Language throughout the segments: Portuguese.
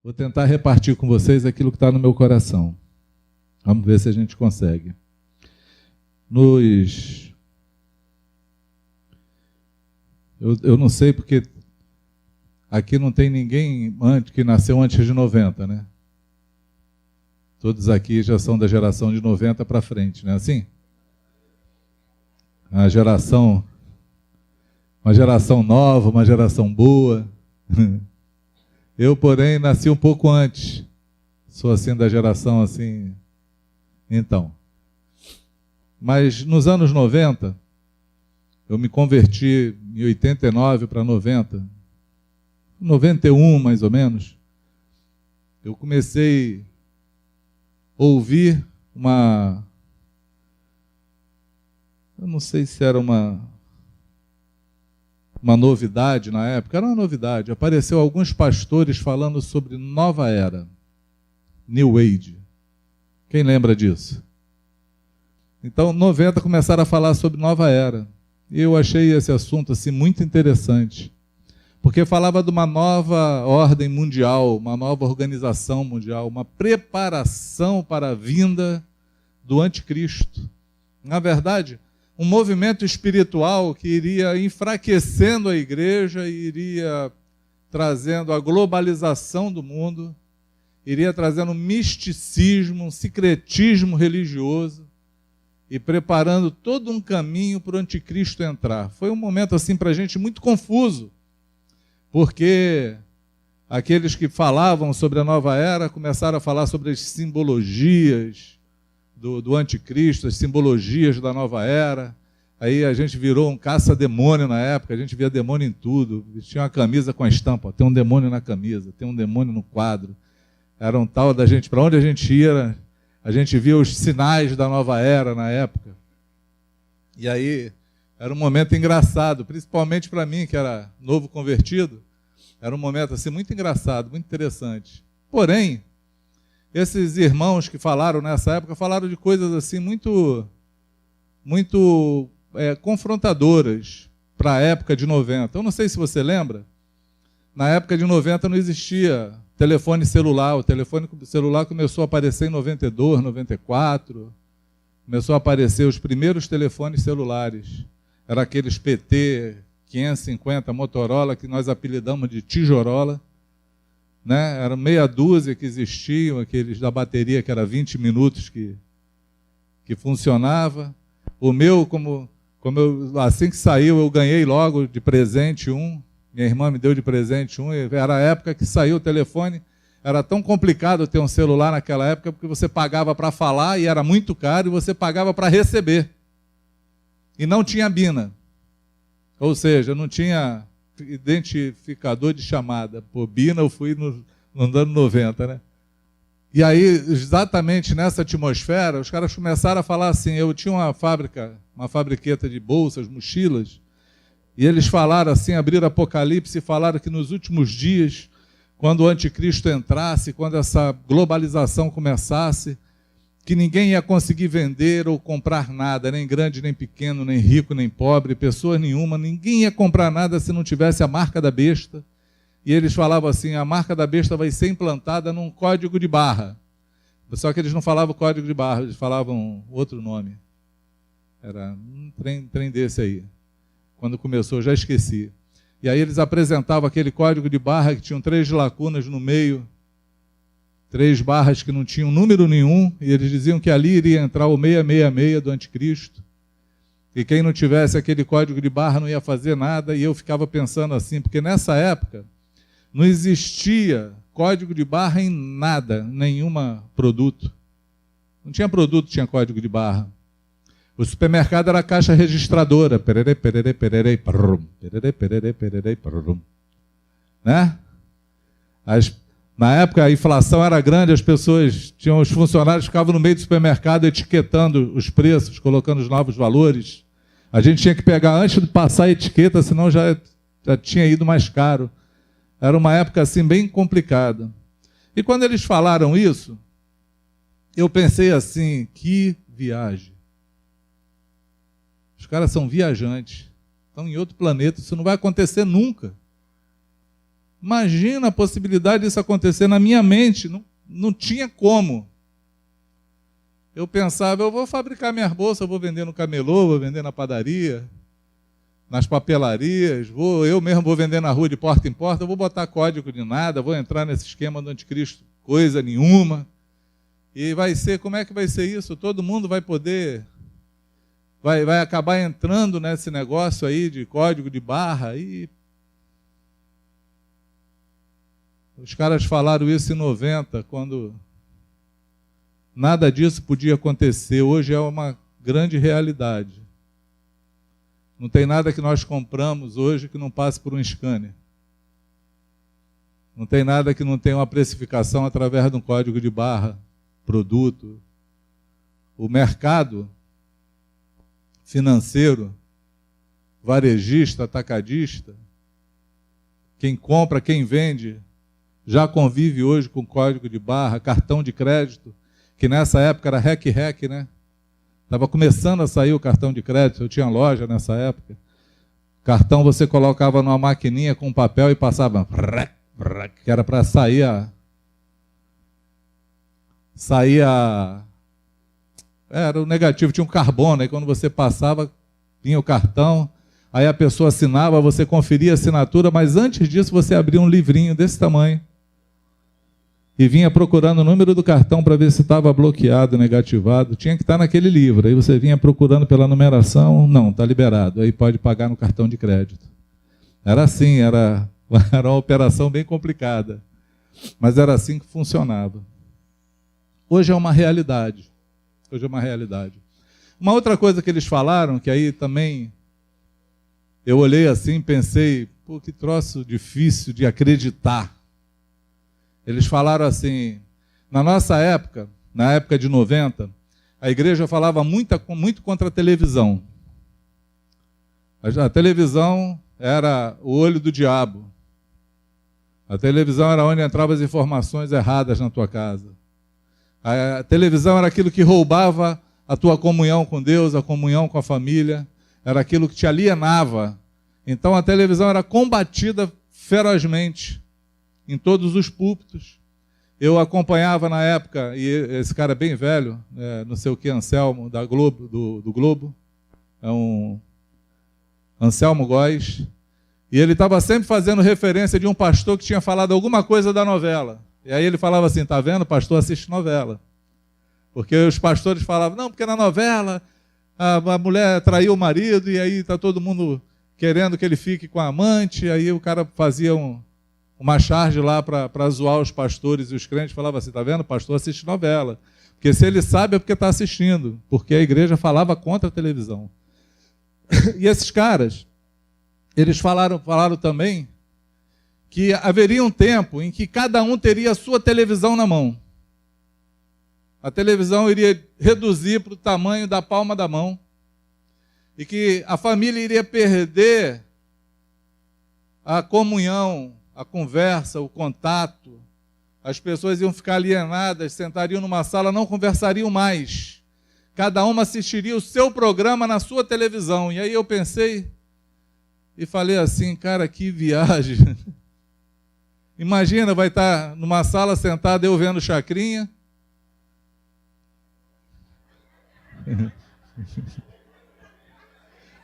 Vou tentar repartir com vocês aquilo que está no meu coração. Vamos ver se a gente consegue. Eu não sei porque aqui não tem ninguém que nasceu antes de 90, né? Todos aqui já são da geração de 90 para frente, não é assim? Uma geração nova, uma geração boa. Eu, porém, nasci um pouco antes. Sou assim da geração assim. Então. Mas nos anos 90, eu me converti em 89 para 90. 91, mais ou menos. Eu comecei a ouvir eu não sei se era uma novidade na época, era uma novidade. Apareceu alguns pastores falando sobre nova era, New Age. Quem lembra disso? Então, 90 começaram a falar sobre nova era. E eu achei esse assunto assim muito interessante, porque falava de uma nova ordem mundial, uma nova organização mundial, uma preparação para a vinda do anticristo. Na verdade, um movimento espiritual que iria enfraquecendo a igreja, iria trazendo a globalização do mundo, iria trazendo um misticismo, um secretismo religioso e preparando todo um caminho para o anticristo entrar. Foi um momento assim para a gente muito confuso, porque aqueles que falavam sobre a nova era começaram a falar sobre as simbologias do anticristo, as simbologias da nova era. Aí a gente virou um caça-demônio na época, a gente via demônio em tudo. Tinha uma camisa com a estampa, ó, tem um demônio na camisa, tem um demônio no quadro. Era um tal da gente, para onde a gente ia, a gente via os sinais da nova era na época. E aí era um momento engraçado, principalmente para mim, que era novo convertido. Era um momento assim muito engraçado, muito interessante. Porém, esses irmãos que falaram nessa época falaram de coisas assim muito confrontadoras para a época de 90. Eu não sei se você lembra, na época de 90 não existia telefone celular. O telefone celular começou a aparecer em 92, 94. Começou a aparecer os primeiros telefones celulares. Era aqueles PT 550 Motorola, que nós apelidamos de tijorola. Né? Era meia dúzia que existiam, aqueles da bateria que era 20 minutos que funcionava. O meu, assim que saiu, eu ganhei logo de presente um. Minha irmã me deu de presente um. Era a época que saiu o telefone. Era tão complicado ter um celular naquela época, porque você pagava para falar e era muito caro, e você pagava para receber. E não tinha bina. Ou seja, não tinha identificador de chamada. Por bina eu fui no ano 90, né? E aí, exatamente nessa atmosfera, os caras começaram a falar assim. Eu tinha uma fabriqueta de bolsas, mochilas, e eles falaram assim, abriram Apocalipse e falaram que nos últimos dias, quando o anticristo entrasse, quando essa globalização começasse, que ninguém ia conseguir vender ou comprar nada, nem grande, nem pequeno, nem rico, nem pobre, pessoa nenhuma, ninguém ia comprar nada se não tivesse a marca da besta. E eles falavam assim, a marca da besta vai ser implantada num código de barra. Só que eles não falavam código de barra, eles falavam outro nome. Era um trem desse aí. Quando começou, eu já esqueci. E aí eles apresentavam aquele código de barra que tinham 3 lacunas no meio, 3 barras que não tinham número nenhum, e eles diziam que ali iria entrar o 666 do anticristo. E quem não tivesse aquele código de barra não ia fazer nada. E eu ficava pensando assim, porque nessa época não existia código de barra em nada, nenhum produto. Não tinha produto, tinha código de barra. O supermercado era a caixa registradora. Perere, perere, perere, prum. Perere, perere, perere, prum. Né? Na época a inflação era grande, os funcionários ficavam no meio do supermercado etiquetando os preços, colocando os novos valores. A gente tinha que pegar antes de passar a etiqueta, senão já tinha ido mais caro. Era uma época assim bem complicada. E quando eles falaram isso, eu pensei assim, que viagem. Os caras são viajantes, estão em outro planeta, isso não vai acontecer nunca. Imagina a possibilidade disso acontecer na minha mente, não tinha como. Eu pensava, eu vou fabricar minhas bolsas, eu vou vender no camelô, vou vender na padaria, nas papelarias, eu mesmo vou vender na rua de porta em porta, eu vou botar código de nada, vou entrar nesse esquema do anticristo, coisa nenhuma. E vai ser, como é que vai ser isso? Todo mundo vai poder, vai acabar entrando nesse negócio aí de código de barra. E os caras falaram isso em 90, quando nada disso podia acontecer. Hoje é uma grande realidade. Não tem nada que nós compramos hoje que não passe por um scanner. Não tem nada que não tenha uma precificação através de um código de barra, produto. O mercado financeiro, varejista, atacadista, quem compra, quem vende, já convive hoje com código de barra, cartão de crédito, que nessa época era REC, né? Estava começando a sair o cartão de crédito, eu tinha loja nessa época. Cartão você colocava numa maquininha com papel e passava, que era para sair era o negativo, tinha um carbono, aí quando você passava, vinha o cartão, aí a pessoa assinava, você conferia a assinatura, mas antes disso você abria um livrinho desse tamanho e vinha procurando o número do cartão para ver se estava bloqueado, negativado. Tinha que estar naquele livro. Aí você vinha procurando pela numeração, não, está liberado. Aí pode pagar no cartão de crédito. Era assim, era uma operação bem complicada. Mas era assim que funcionava. Hoje é uma realidade. Hoje é uma realidade. Uma outra coisa que eles falaram, que aí também eu olhei assim, pensei, pô, que troço difícil de acreditar. Eles falaram assim, na nossa época, na época de 90, a igreja falava muito contra a televisão. A televisão era o olho do diabo. A televisão era onde entravam as informações erradas na tua casa. A televisão era aquilo que roubava a tua comunhão com Deus, a comunhão com a família, era aquilo que te alienava. Então a televisão era combatida ferozmente em todos os púlpitos. Eu acompanhava na época, e esse cara é bem velho, não sei o que, Anselmo, da Globo, do Globo, é um Anselmo Góes, e ele estava sempre fazendo referência de um pastor que tinha falado alguma coisa da novela. E aí ele falava assim, tá vendo, o pastor assiste novela. Porque os pastores falavam, não, porque na novela a mulher traiu o marido, e aí está todo mundo querendo que ele fique com a amante, aí o cara fazia uma charge lá para zoar os pastores e os crentes, falava assim, tá vendo? O pastor assiste novela. Porque se ele sabe é porque está assistindo, porque a igreja falava contra a televisão. E esses caras, eles falaram também que haveria um tempo em que cada um teria a sua televisão na mão. A televisão iria reduzir para o tamanho da palma da mão e que a família iria perder a comunhão, a conversa, o contato, as pessoas iam ficar alienadas, sentariam numa sala, não conversariam mais. Cada uma assistiria o seu programa na sua televisão. E aí eu pensei e falei assim, cara, que viagem. Imagina, vai estar numa sala sentada, eu vendo Chacrinha.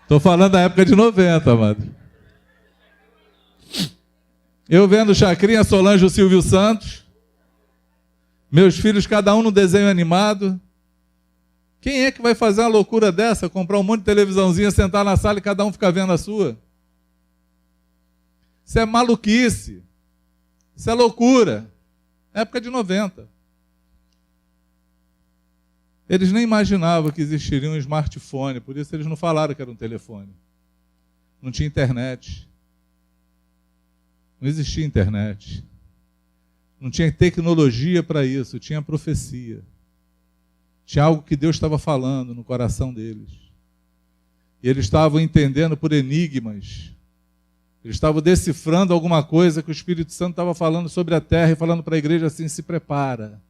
Estou falando da época de 90, amado. Eu vendo Chacrinha, Solange, o Silvio Santos. Meus filhos, cada um no desenho animado. Quem é que vai fazer uma loucura dessa? Comprar um monte de televisãozinha, sentar na sala e cada um ficar vendo a sua? Isso é maluquice. Isso é loucura. Época de 90. Eles nem imaginavam que existiria um smartphone, por isso eles não falaram que era um telefone. Não tinha internet. Não existia internet. Não tinha tecnologia para isso, tinha profecia. Tinha algo que Deus estava falando no coração deles. E eles estavam entendendo por enigmas. Eles estavam decifrando alguma coisa que o Espírito Santo estava falando sobre a terra e falando para a igreja assim, se prepara.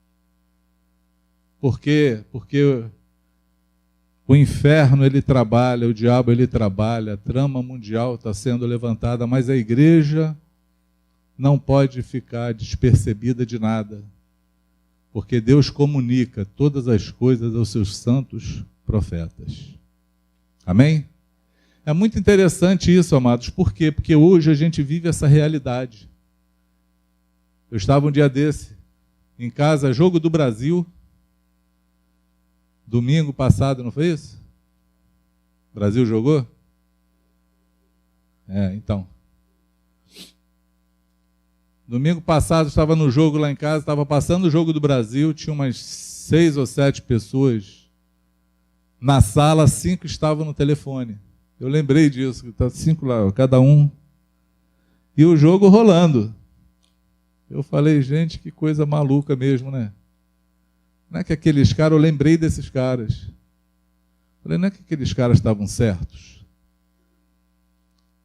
Por quê? Porque o inferno ele trabalha, o diabo ele trabalha, a trama mundial está sendo levantada, mas a igreja não pode ficar despercebida de nada, porque Deus comunica todas as coisas aos seus santos profetas. Amém? É muito interessante isso, amados. Por quê? Porque hoje a gente vive essa realidade. Eu estava um dia desse, em casa, jogo do Brasil, domingo passado, não foi isso? O Brasil jogou? Então. Domingo passado, estava no jogo lá em casa, estava passando o jogo do Brasil, tinha umas 6 ou 7 pessoas na sala, 5 estavam no telefone. Eu lembrei disso, tá 5 lá, cada um. E o jogo rolando. Eu falei, gente, que coisa maluca mesmo, né? Não é que aqueles caras, eu lembrei desses caras. Falei, não é que aqueles caras estavam certos?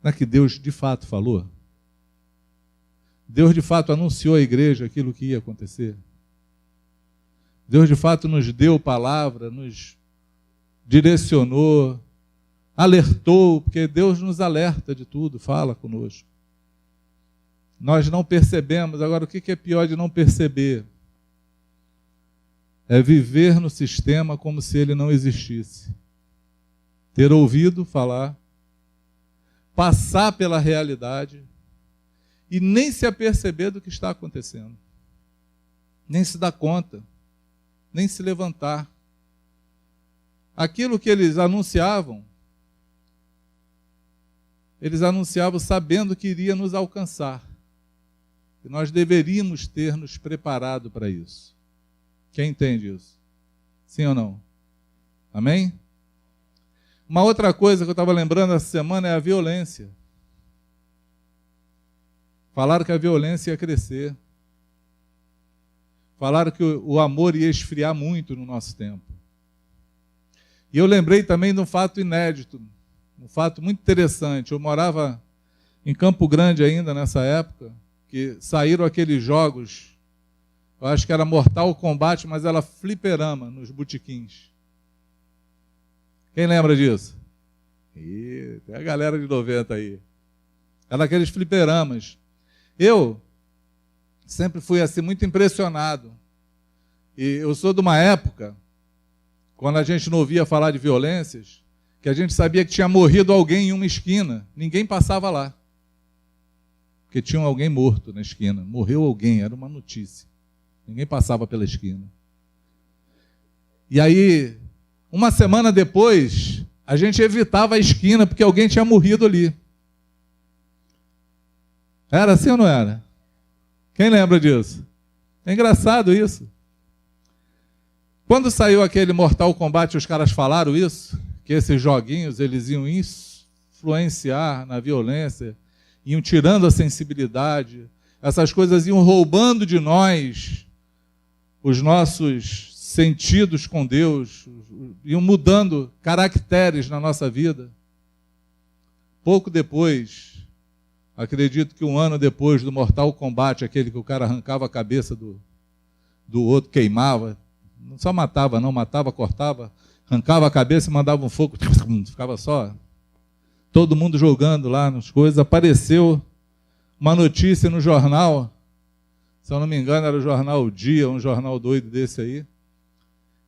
Não é que Deus de fato falou? Deus de fato anunciou à igreja aquilo que ia acontecer? Deus de fato nos deu palavra, nos direcionou, alertou, porque Deus nos alerta de tudo, fala conosco. Nós não percebemos. Agora, o que é pior de não perceber? É viver no sistema como se ele não existisse. Ter ouvido falar, passar pela realidade e nem se aperceber do que está acontecendo. Nem se dar conta, nem se levantar. Aquilo que eles anunciavam sabendo que iria nos alcançar. E nós deveríamos ter nos preparado para isso. Quem entende isso? Sim ou não? Amém? Uma outra coisa que eu estava lembrando essa semana é a violência. Falaram que a violência ia crescer. Falaram que o amor ia esfriar muito no nosso tempo. E eu lembrei também de um fato inédito, um fato muito interessante. Eu morava em Campo Grande ainda nessa época, que saíram aqueles jogos, eu acho que era Mortal Kombat, mas era fliperama nos botequins. Quem lembra disso? Tem a galera de 90 aí. Era aqueles fliperamas. Eu sempre fui assim muito impressionado. E eu sou de uma época, quando a gente não ouvia falar de violências, que a gente sabia que tinha morrido alguém em uma esquina, ninguém passava lá. Porque tinha alguém morto na esquina. Morreu alguém, era uma notícia. Ninguém passava pela esquina. E aí, uma semana depois, a gente evitava a esquina porque alguém tinha morrido ali. Era assim ou não era? Quem lembra disso? É engraçado isso. Quando saiu aquele Mortal Kombat, os caras falaram isso, que esses joguinhos eles iam influenciar na violência, iam tirando a sensibilidade, essas coisas iam roubando de nós os nossos sentidos com Deus, iam mudando caracteres na nossa vida. Pouco depois, acredito que 1 ano depois do Mortal Kombat, aquele que o cara arrancava a cabeça do outro, queimava, não só matava, não, matava, cortava, arrancava a cabeça e mandava um fogo, ficava só todo mundo jogando lá nas coisas. Apareceu uma notícia no jornal, se eu não me engano era o jornal O Dia, um jornal doido desse aí,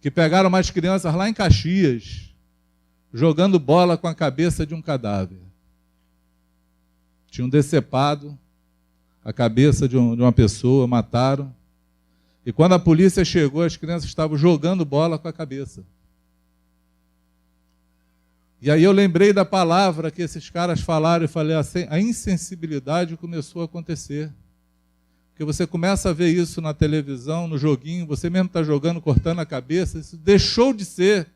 que pegaram umas crianças lá em Caxias, jogando bola com a cabeça de um cadáver. Tinham decepado a cabeça de uma pessoa, mataram. E quando a polícia chegou, as crianças estavam jogando bola com a cabeça. E aí eu lembrei da palavra que esses caras falaram e falei, a insensibilidade começou a acontecer. Porque você começa a ver isso na televisão, no joguinho, você mesmo está jogando, cortando a cabeça, isso deixou de ser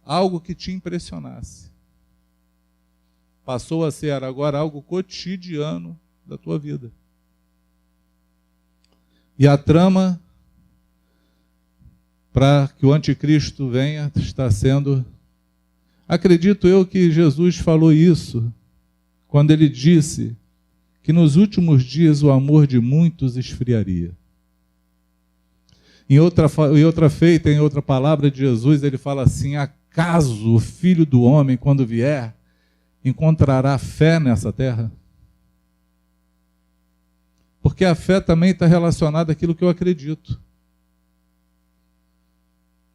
algo que te impressionasse. Passou a ser agora algo cotidiano da tua vida. E a trama para que o anticristo venha está sendo... Acredito eu que Jesus falou isso quando ele disse que nos últimos dias o amor de muitos esfriaria. Em outra feita, em outra palavra de Jesus, ele fala assim, acaso o Filho do Homem, quando vier, encontrará fé nessa terra? Porque a fé também está relacionada àquilo que eu acredito.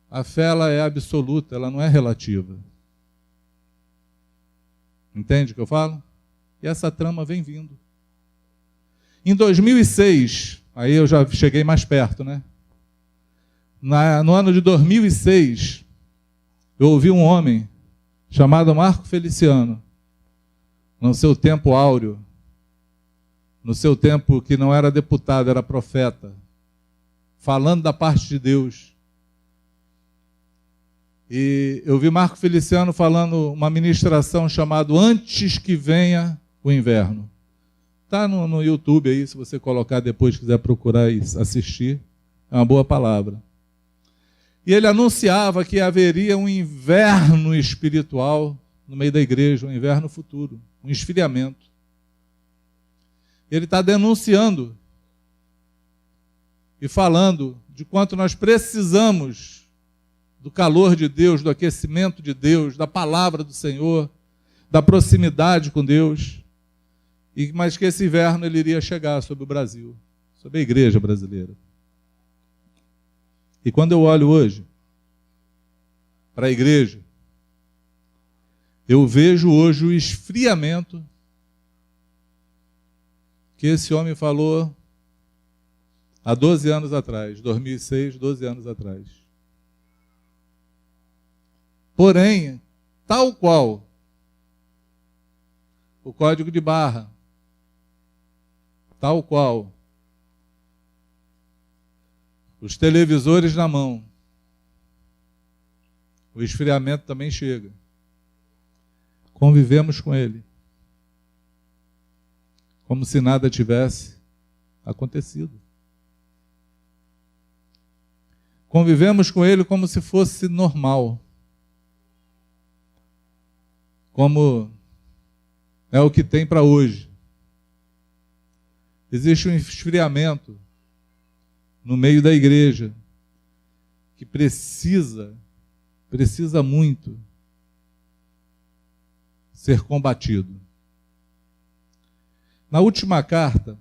A fé ela é absoluta, ela não é relativa. Entende o que eu falo? E essa trama vem vindo. Em 2006, aí eu já cheguei mais perto, né? No ano de 2006, eu ouvi um homem chamado Marco Feliciano, no seu tempo áureo, no seu tempo que não era deputado, era profeta, falando da parte de Deus. E eu vi Marco Feliciano falando uma ministração chamada Antes que Venha o Inverno. Está no YouTube aí, se você colocar depois, quiser procurar e assistir, é uma boa palavra. E ele anunciava que haveria um inverno espiritual no meio da igreja, um inverno futuro, um esfriamento. Ele está denunciando e falando de quanto nós precisamos do calor de Deus, do aquecimento de Deus, da palavra do Senhor, da proximidade com Deus, mas que esse inverno ele iria chegar sobre o Brasil, sobre a igreja brasileira. E quando eu olho hoje para a igreja, eu vejo hoje o esfriamento que esse homem falou há 12 anos atrás, 2006, 12 anos atrás. Porém, tal qual o código de barra, tal qual os televisores na mão, o esfriamento também chega. Convivemos com ele, como se nada tivesse acontecido. Convivemos com ele como se fosse normal. Como é o que tem para hoje. Existe um esfriamento no meio da igreja que precisa muito ser combatido. Na última carta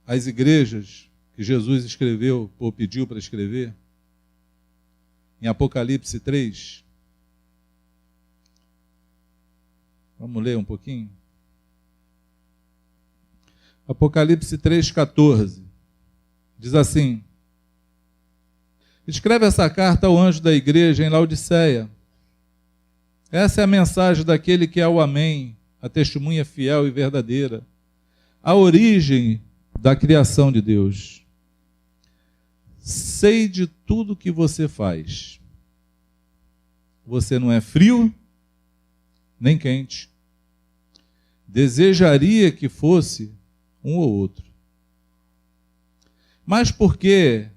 às igrejas que Jesus escreveu, ou pediu para escrever, em Apocalipse 3, vamos ler um pouquinho? Apocalipse 3,14. Diz assim: escreve essa carta ao anjo da igreja em Laodiceia. Essa é a mensagem daquele que é o Amém, a testemunha fiel e verdadeira, a origem da criação de Deus. Sei de tudo que você faz. Você não é frio, nem quente. Desejaria que fosse um ou outro. Mas porque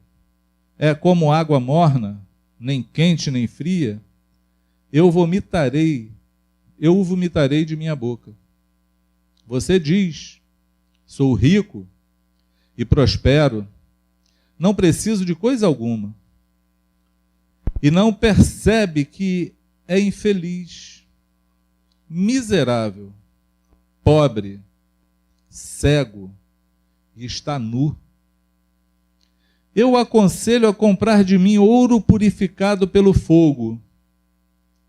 é como água morna, nem quente nem fria, eu o vomitarei de minha boca. Você diz: sou rico e prospero, não preciso de coisa alguma. E não percebe que é infeliz, miserável, pobre, cego e está nu. Eu o aconselho a comprar de mim ouro purificado pelo fogo,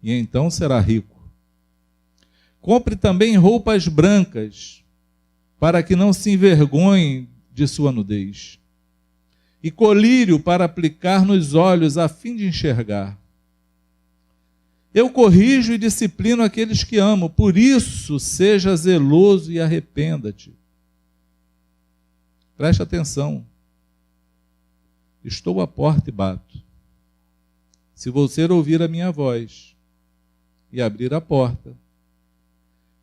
e então será rico. Compre também roupas brancas, para que não se envergonhe de sua nudez, e colírio para aplicar nos olhos, a fim de enxergar. Eu corrijo e disciplino aqueles que amo, por isso seja zeloso e arrependa-te. Preste atenção. Estou à porta e bato. Se você ouvir a minha voz e abrir a porta,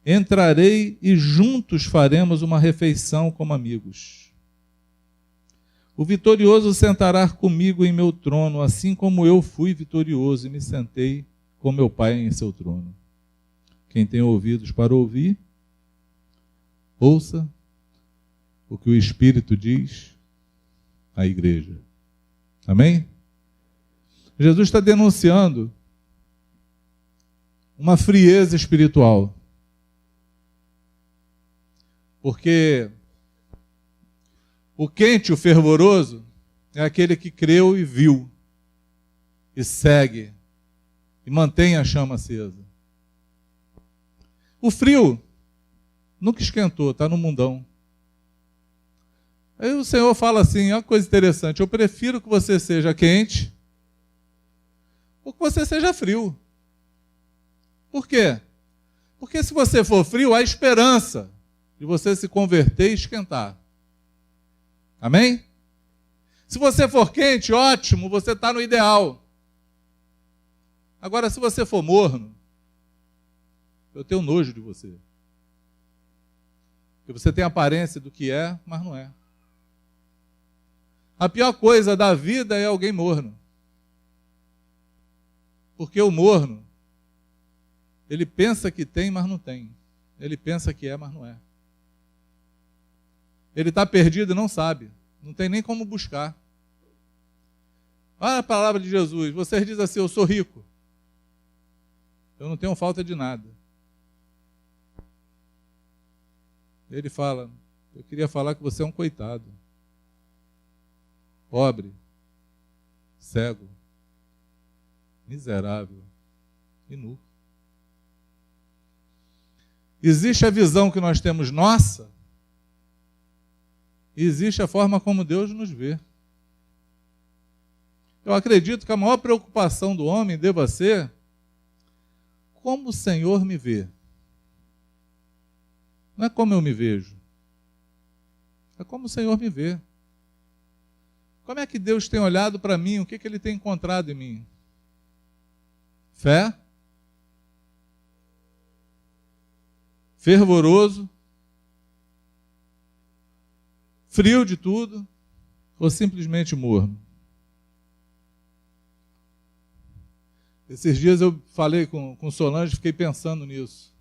entrarei e juntos faremos uma refeição como amigos. O vitorioso sentará comigo em meu trono, assim como eu fui vitorioso e me sentei com meu Pai em seu trono. Quem tem ouvidos para ouvir, ouça o que o Espírito diz à igreja. Amém? Jesus está denunciando uma frieza espiritual. Porque O quente, o fervoroso, é aquele que creu e viu, e segue, e mantém a chama acesa. O frio nunca esquentou, está no mundão. Aí o Senhor fala assim, uma coisa interessante, eu prefiro que você seja quente ou que você seja frio. Por quê? Porque se você for frio, há esperança de você se converter e esquentar. Amém? Se você for quente, ótimo, você está no ideal. Agora, se você for morno, eu tenho nojo de você. Porque você tem a aparência do que é, mas não é. A pior coisa da vida é alguém morno. Porque o morno, ele pensa que tem, mas não tem. Ele pensa que é, mas não é. Ele está perdido e não sabe. Não tem nem como buscar. Olha a palavra de Jesus. Você diz assim, eu sou rico. Eu não tenho falta de nada. Ele fala, eu queria falar que você é um coitado. Pobre, cego, miserável e nu. Existe a visão que nós temos nossa, e existe a forma como Deus nos vê. Eu acredito que a maior preocupação do homem deva ser como o Senhor me vê. Não é como eu me vejo, é como o Senhor me vê. Como é que Deus tem olhado para mim? O que Ele tem encontrado em mim? Fé? Fervoroso? Frio de tudo? Ou simplesmente morno? Esses dias eu falei com Solange e fiquei pensando nisso.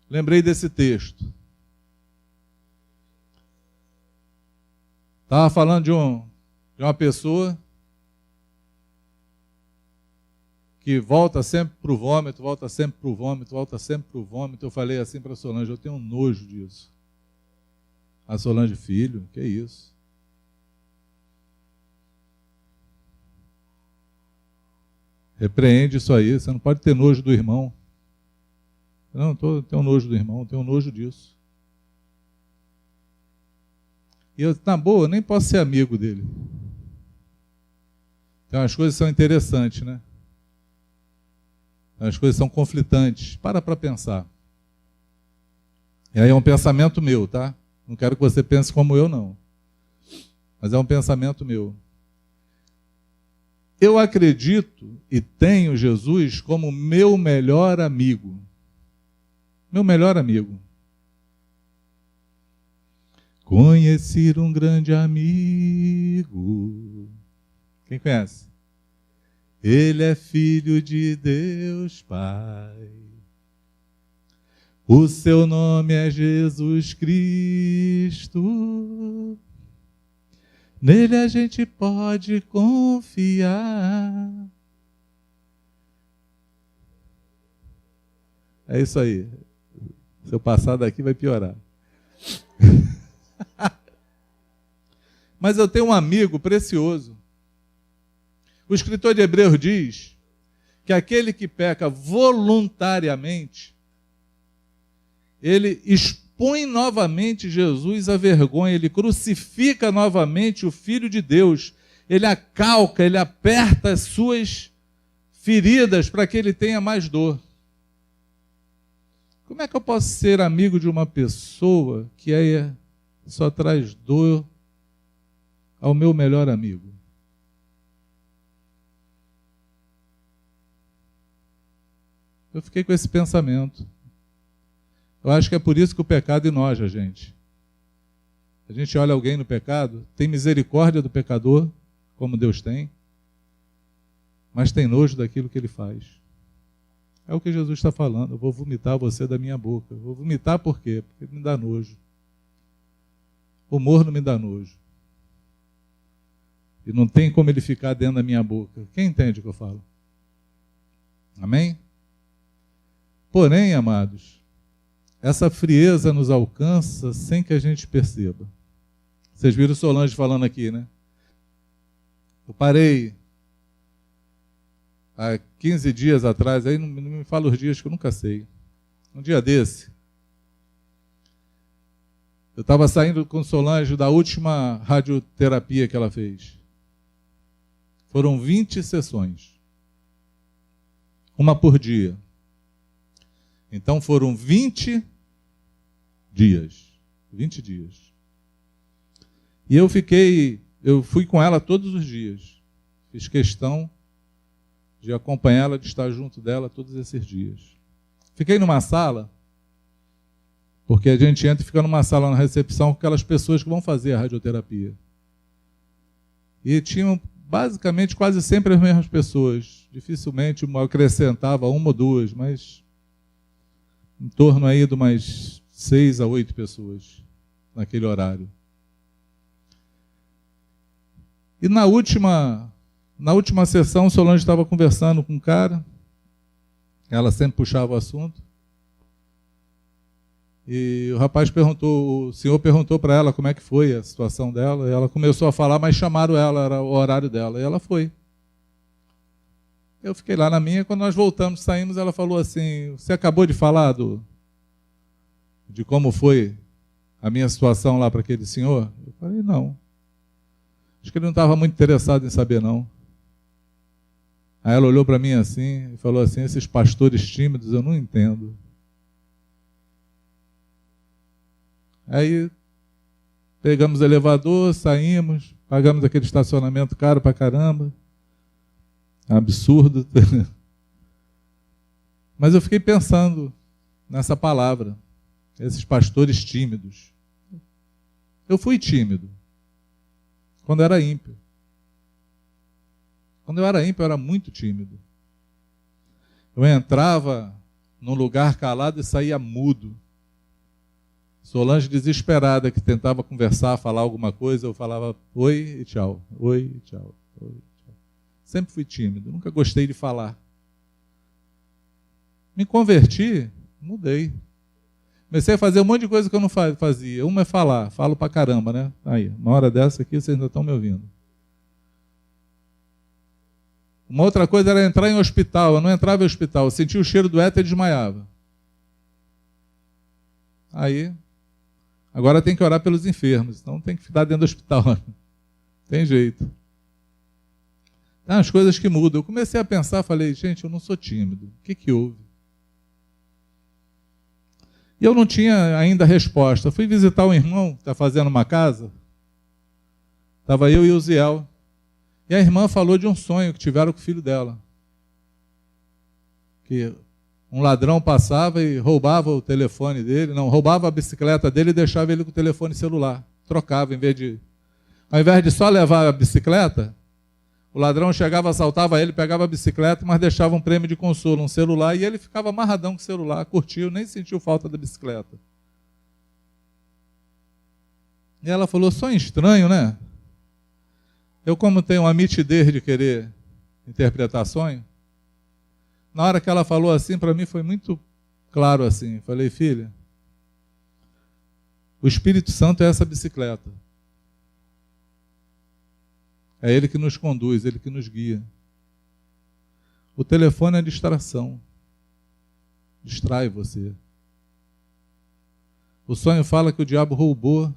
Lembrei desse texto. Estava falando de uma pessoa que volta sempre para o vômito, volta sempre para o vômito, volta sempre para o vômito. Eu falei assim para a Solange, eu tenho um nojo disso. A Solange, filho, que isso? Repreende isso aí, você não pode ter nojo do irmão. Não, tenho nojo do irmão, tenho nojo disso. E eu, na boa, nem posso ser amigo dele. Então as coisas são interessantes, né? As coisas são conflitantes. Para pensar. E aí é um pensamento meu, tá? Não quero que você pense como eu, não. Mas é um pensamento meu. Eu acredito e tenho Jesus como meu melhor amigo. Meu melhor amigo. Conhecer um grande amigo. Quem conhece? Ele é filho de Deus Pai. O seu nome é Jesus Cristo. Nele a gente pode confiar. É isso aí. Se eu passar daqui vai piorar. Mas eu tenho um amigo precioso. O escritor de Hebreus diz que aquele que peca voluntariamente, ele expõe novamente Jesus à vergonha, ele crucifica novamente o Filho de Deus, ele acalca, ele aperta as suas feridas para que ele tenha mais dor. Como é que eu posso ser amigo de uma pessoa que só traz dor ao meu melhor amigo? Eu fiquei com esse pensamento. Eu acho que é por isso que o pecado enoja a gente. A gente olha alguém no pecado, tem misericórdia do pecador, como Deus tem, mas tem nojo daquilo que ele faz. É o que Jesus está falando. Eu vou vomitar você da minha boca. Eu vou vomitar por quê? Porque me dá nojo. O morno me dá nojo. E não tem como ele ficar dentro da minha boca. Quem entende o que eu falo? Amém? Porém, amados, essa frieza nos alcança sem que a gente perceba. Vocês viram o Solange falando aqui, né? Eu parei há 15 dias atrás, aí não me fala os dias que eu nunca sei. Um dia desse, eu estava saindo com Solange da última radioterapia que ela fez. Foram 20 sessões. Uma por dia. Então foram 20 dias. 20 dias. E eu fui com ela todos os dias. Fiz questão de acompanhá-la, de estar junto dela todos esses dias. Fiquei numa sala, porque a gente entra e fica numa sala na recepção com aquelas pessoas que vão fazer a radioterapia. E tinham basicamente quase sempre as mesmas pessoas. Dificilmente eu acrescentava uma ou duas, mas em torno aí de umas 6 a 8 pessoas naquele horário. E na última sessão, Solange estava conversando com um cara, ela sempre puxava o assunto, e o senhor perguntou para ela como é que foi a situação dela, e ela começou a falar, mas chamaram ela, era o horário dela, e ela foi. Eu fiquei lá na minha, quando nós voltamos, saímos, ela falou assim, você acabou de falar de como foi a minha situação lá para aquele senhor? Eu falei, não. Acho que ele não estava muito interessado em saber, não. Aí ela olhou para mim assim e falou assim, esses pastores tímidos eu não entendo. Aí pegamos o elevador, saímos, pagamos aquele estacionamento caro pra caramba. Absurdo. Mas eu fiquei pensando nessa palavra, esses pastores tímidos. Eu fui tímido quando era ímpio. Quando eu era ímpio, eu era muito tímido. Eu entrava num lugar calado e saía mudo. Solange desesperada, que tentava conversar, falar alguma coisa, eu falava oi e tchau, oi e tchau, oi e tchau. Sempre fui tímido, nunca gostei de falar. Me converti, mudei. Comecei a fazer um monte de coisa que eu não fazia. Uma é falar, falo pra caramba, né? Aí, uma hora dessa aqui, vocês ainda estão me ouvindo. Uma outra coisa era entrar em hospital. Eu não entrava em hospital, eu sentia o cheiro do éter e desmaiava. Aí, agora tem que orar pelos enfermos, então tem que ficar dentro do hospital. Tem jeito. Tem umas coisas que mudam. Eu comecei a pensar, falei, gente, eu não sou tímido. O que houve? E eu não tinha ainda resposta. Fui visitar um irmão que está fazendo uma casa. Estava eu e o Ziel. E a irmã falou de um sonho que tiveram com o filho dela. Que um ladrão passava e roubava o telefone dele, não, roubava a bicicleta dele e deixava ele com o telefone celular. Trocava, ao invés de só levar a bicicleta, o ladrão chegava, assaltava ele, pegava a bicicleta, mas deixava um prêmio de consolo, um celular, e ele ficava amarradão com o celular, curtiu, nem sentiu falta da bicicleta. E ela falou, sonho estranho, né? Eu, como tenho uma mitidez de querer interpretar sonho, na hora que ela falou assim, para mim foi muito claro assim. Falei, filha, o Espírito Santo é essa bicicleta. É Ele que nos conduz, Ele que nos guia. O telefone é distração. Distrai você. O sonho fala que o diabo roubou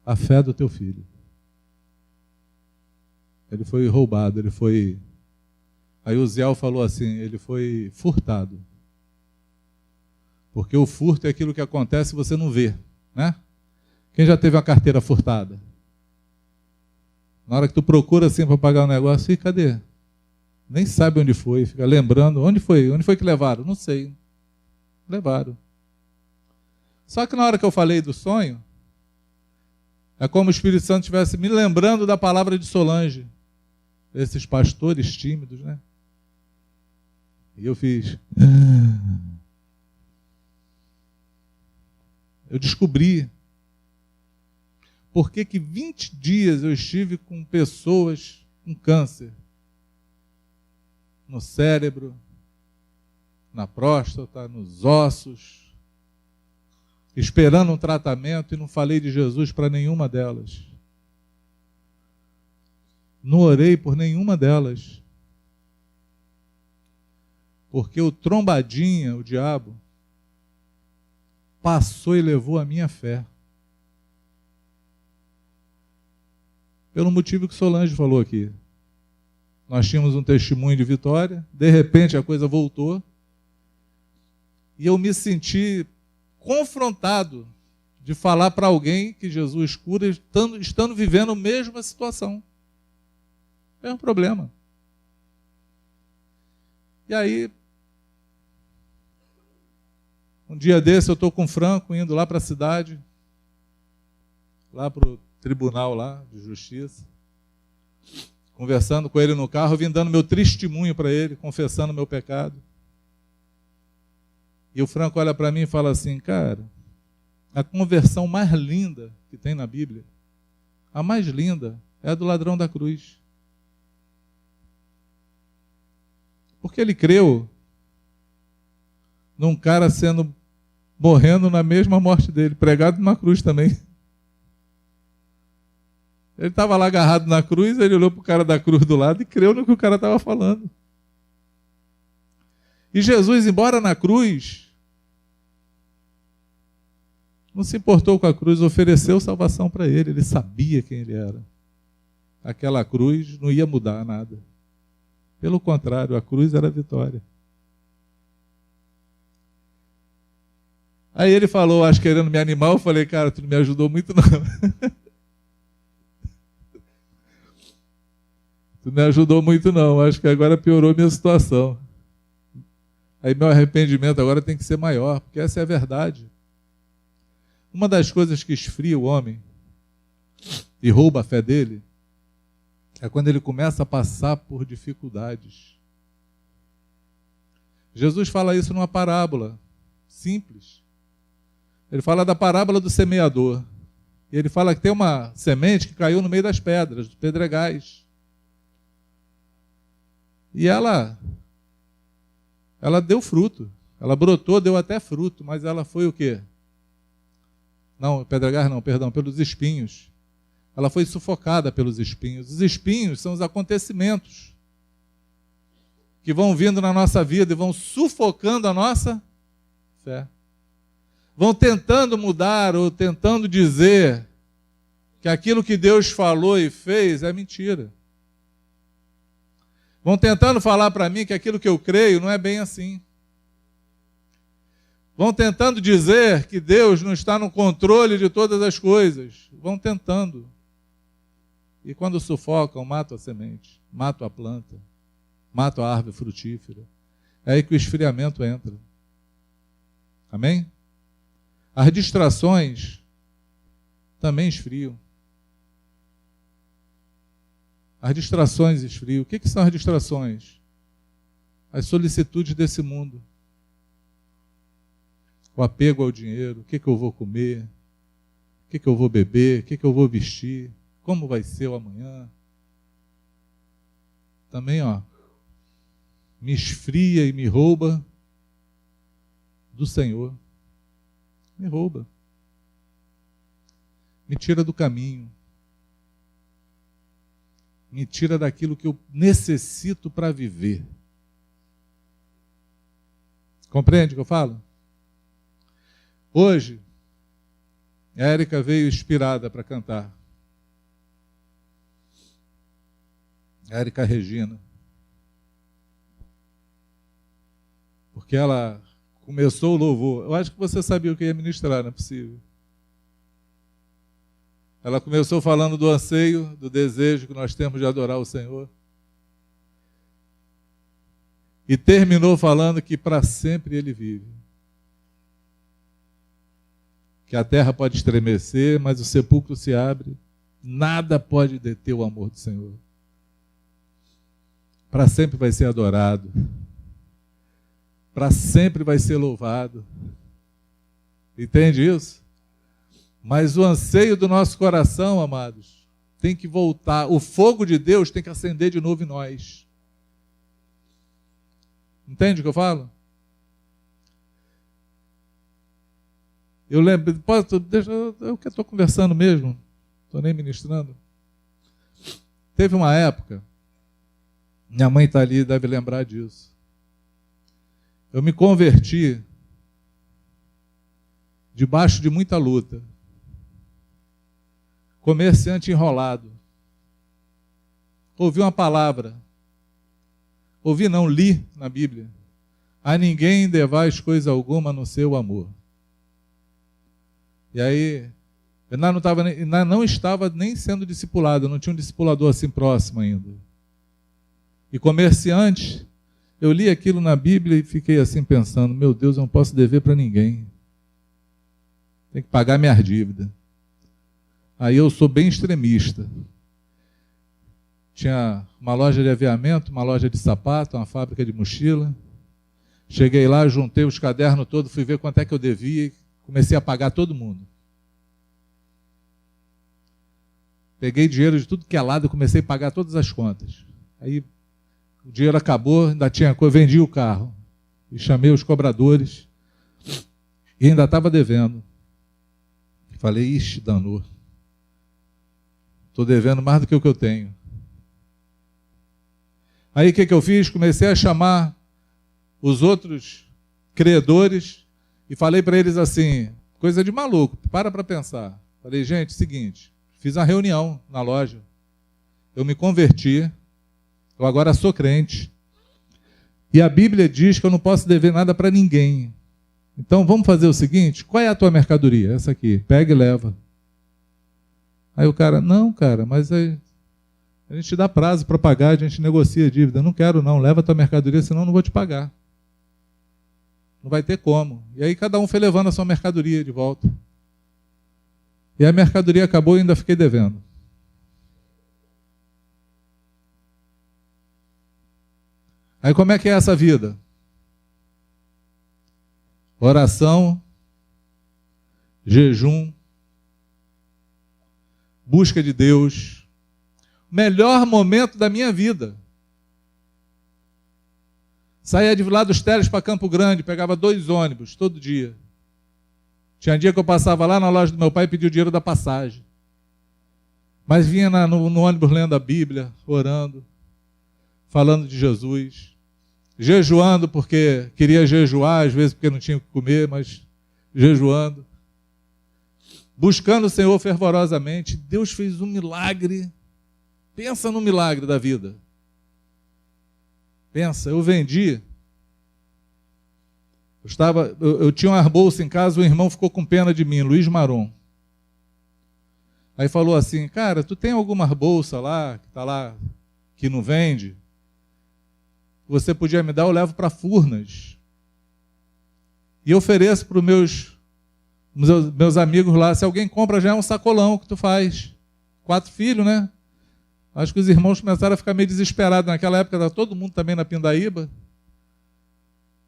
a fé do teu filho. Ele foi roubado, ele foi... Aí o Ziel falou assim, ele foi furtado. Porque o furto é aquilo que acontece e você não vê, né? Quem já teve uma carteira furtada? Na hora que tu procura assim para pagar um negócio, e cadê? Nem sabe onde foi, fica lembrando, onde foi que levaram? Não sei. Levaram. Só que na hora que eu falei do sonho, é como o Espírito Santo estivesse me lembrando da palavra de Solange. Esses pastores tímidos, né? E eu fiz. Eu descobri por que 20 dias eu estive com pessoas com câncer no cérebro, na próstata, nos ossos. esperando um tratamento, e não falei de Jesus para nenhuma delas. Não orei por nenhuma delas. Porque o trombadinha, o diabo, passou e levou a minha fé. Pelo motivo que Solange falou aqui. Nós tínhamos um testemunho de vitória, de repente a coisa voltou, e eu me senti confrontado de falar para alguém que Jesus cura, estando vivendo a mesma situação. É um problema. E aí, um dia desse eu estou com o Franco, indo lá para a cidade, lá para o tribunal lá de justiça, conversando com ele no carro, vim dando meu testemunho para ele, confessando meu pecado. E o Franco olha para mim e fala assim: cara, a conversão mais linda que tem na Bíblia, a mais linda, é a do ladrão da cruz. Porque ele creu num cara morrendo na mesma morte dele, pregado numa cruz também. Ele estava lá agarrado na cruz, ele olhou para o cara da cruz do lado e creu no que o cara estava falando. E Jesus, embora na cruz, não se importou com a cruz, ofereceu salvação para ele. Ele sabia quem ele era. Aquela cruz não ia mudar nada. Pelo contrário, a cruz era a vitória. Aí ele falou, acho querendo me animar, eu falei: cara, tu não me ajudou muito não. Tu não me ajudou muito não, acho que agora piorou a minha situação. Aí meu arrependimento agora tem que ser maior, porque essa é a verdade. Uma das coisas que esfria o homem e rouba a fé dele é quando ele começa a passar por dificuldades. Jesus fala isso numa parábola simples. Ele fala da parábola do semeador. E ele fala que tem uma semente que caiu no meio das pedras, dos pedregais. E ela deu fruto. Ela brotou, deu até fruto, mas ela foi o quê? Não, pedregais não, perdão, pelos espinhos. Ela foi sufocada pelos espinhos. Os espinhos são os acontecimentos que vão vindo na nossa vida e vão sufocando a nossa fé. Vão tentando mudar ou tentando dizer que aquilo que Deus falou e fez é mentira. Vão tentando falar para mim que aquilo que eu creio não é bem assim. Vão tentando dizer que Deus não está no controle de todas as coisas. Vão tentando. E quando sufocam, matam a semente, matam a planta, matam a árvore frutífera. É aí que o esfriamento entra. Amém? As distrações também esfriam. As distrações esfriam. O que são as distrações? As solicitudes desse mundo. O apego ao dinheiro. O que eu vou comer? O que eu vou beber? O que eu vou vestir? Como vai ser o amanhã? Também, me esfria e me rouba do Senhor. Me rouba. Me tira do caminho. Me tira daquilo que eu necessito para viver. Compreende o que eu falo? Hoje, a Érica veio inspirada para cantar. A Érica Regina. Porque ela começou o louvor. Eu acho que você sabia o que ia ministrar, não é possível. Ela começou falando do anseio, do desejo que nós temos de adorar o Senhor. E terminou falando que para sempre Ele vive. Que a terra pode estremecer, mas o sepulcro se abre. Nada pode deter o amor do Senhor. Para sempre vai ser adorado. Para sempre vai ser louvado. Entende isso? Mas o anseio do nosso coração, amados, tem que voltar. O fogo de Deus tem que acender de novo em nós. Entende o que eu falo? Eu lembro, deixa eu que estou conversando mesmo, estou nem ministrando. Teve uma época, minha mãe está ali, deve lembrar disso. Eu me converti debaixo de muita luta. Comerciante enrolado. Ouvi uma palavra. Ouvi não, li na Bíblia. A ninguém devais coisa alguma no seu amor. E aí, eu não estava nem sendo discipulado, eu não tinha um discipulador assim próximo ainda. E comerciante, eu li aquilo na Bíblia e fiquei assim pensando, meu Deus, eu não posso dever para ninguém. Tem que pagar minhas dívidas. Aí eu sou bem extremista. Tinha uma loja de aviamento, uma loja de sapato, uma fábrica de mochila. Cheguei lá, juntei os cadernos todos, fui ver quanto é que eu devia e comecei a pagar todo mundo. Peguei dinheiro de tudo que é lado e comecei a pagar todas as contas. Aí o dinheiro acabou, ainda tinha coisa, vendi o carro. E chamei os cobradores. E ainda estava devendo. Falei, ixi, danou. Estou devendo mais do que o que eu tenho. Aí o que eu fiz? Comecei a chamar os outros credores e falei para eles assim, coisa de maluco, para pensar. Falei, gente, seguinte, fiz uma reunião na loja. Eu me converti, eu agora sou crente. E a Bíblia diz que eu não posso dever nada para ninguém. Então vamos fazer o seguinte, qual é a tua mercadoria? Essa aqui, pega e leva. Aí o cara, não, cara, mas aí a gente dá prazo para pagar, a gente negocia a dívida. Não quero não, leva a tua mercadoria, senão eu não vou te pagar. Não vai ter como. E aí cada um foi levando a sua mercadoria de volta. E a mercadoria acabou e ainda fiquei devendo. Aí como é que é essa vida? Oração, jejum, busca de Deus. Melhor momento da minha vida. Saía de lá dos Teles para Campo Grande, pegava 2 ônibus todo dia. Tinha dia que eu passava lá na loja do meu pai e pedia o dinheiro da passagem. Mas vinha no ônibus lendo a Bíblia, orando, falando de Jesus, jejuando porque queria jejuar, às vezes porque não tinha o que comer, mas jejuando. Buscando o Senhor fervorosamente. Deus fez um milagre. Pensa no milagre da vida. Pensa, eu vendi. Eu tinha uma bolsa em casa, o irmão ficou com pena de mim, Luiz Maron. Aí falou assim, cara, tu tem alguma bolsa lá, que está lá, que não vende? Você podia me dar, eu levo para Furnas. E eu ofereço para os meus amigos lá, se alguém compra, já é um sacolão que tu faz. 4 filhos, né? Acho que os irmãos começaram a ficar meio desesperados. Naquela época estava todo mundo também na Pindaíba.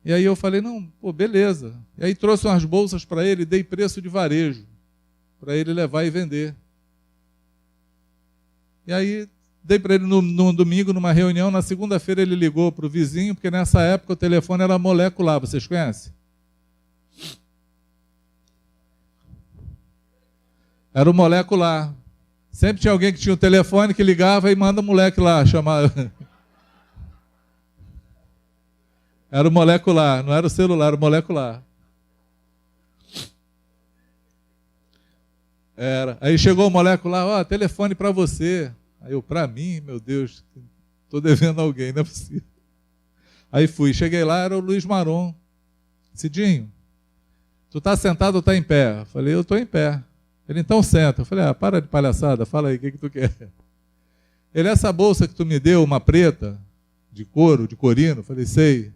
E aí eu falei, não, pô, beleza. E aí trouxe umas bolsas para ele, dei preço de varejo, para ele levar e vender. E aí dei para ele no domingo, numa reunião, na segunda-feira ele ligou para o vizinho, porque nessa época o telefone era molecular, vocês conhecem? Era o molecular. Sempre tinha alguém que tinha o telefone que ligava e manda o moleque lá chamar. Era o molecular, não era o celular, era o molecular. Era. Aí chegou o molecular, ó, telefone para você. Aí eu, para mim, meu Deus, estou devendo a alguém, não é possível. Aí fui, cheguei lá, era o Luiz Maron. Cidinho, tu tá sentado ou tá em pé? Eu falei, eu estou em pé. Ele, então senta. Eu falei, para de palhaçada, fala aí, o que tu quer? Ele, essa bolsa que tu me deu, uma preta, de couro, de corino, eu falei, sei.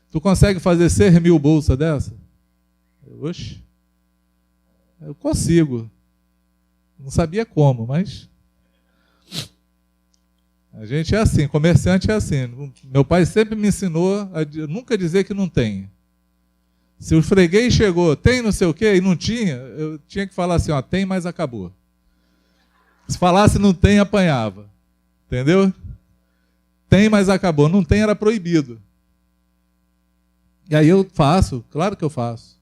Tu consegue fazer 6.000 bolsas dessa? Oxe, eu consigo. Não sabia como, mas... A gente é assim, comerciante é assim. Meu pai sempre me ensinou a nunca dizer que não tem. Se o freguês chegou, tem não sei o quê, e não tinha, eu tinha que falar assim, ó, tem, mas acabou. Se falasse não tem, apanhava. Entendeu? Tem, mas acabou. Não tem, era proibido. E aí eu faço, claro que eu faço.